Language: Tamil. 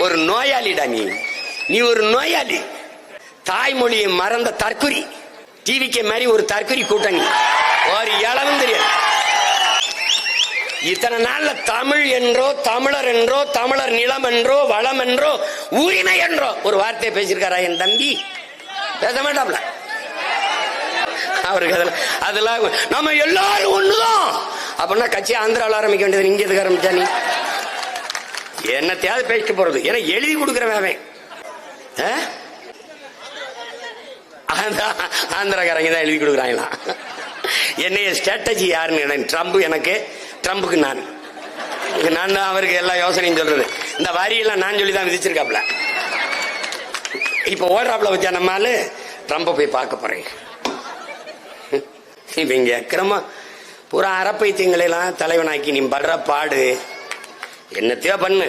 ஒரு நோயாளிடா நீ ஒரு நோயாளி. தாய்மொழியை மறந்த தற்குறி. டிவிக்கு மாதிரி ஒரு தற்குறி கூட்டணி. ஒரு இளவும் தெரியாது. இத்தனை நாள்ல தமிழ் என்றோ, தமிழர் என்றோ, தமிழர் நிலம் என்றோ, வளம் என்றோ, உரிமை என்றோ ஒரு வார்த்தையை பேசியிருக்காரா என் தம்பி? பேச மாட்டாப்ல. அவருக்கு அதெல்லாம் நம்ம எல்லாரும் ஒண்ணுதான் அப்படின்னா கட்சி ஆந்திராவில் ஆரம்பிக்க வேண்டியது. இங்க எதுக்கு ஆரம்பிச்சா நீ? என்னத்தையாவது பேசிட்டு போறது. ஏன்னா எழுதி கொடுக்குறவன் ஆந்திரக்காரங்க தான் எழுதி கொடுக்குறாங்களா? என்னைய ஸ்ட்ராட்டஜி யாருன்னு ட்ரம்ப் எனக்கு, ட்ரம்புக்கு நான் தான் அவருக்கு எல்லா யோசனையும் சொல்றது. இந்த வரியெல்லாம் நான் சொல்லி தான் விதிச்சிருக்காப்ல. இப்ப ஓடுறாப்ல வச்சா நம்மால ட்ரம்ப போய் பார்க்க போறேன். இப்ப இங்க அக்கிரமா பூரா அரப்பைத்தியங்களெல்லாம் தலைவனாக்கி நீ படுற பாடு என்னத்தையோ பண்ணு.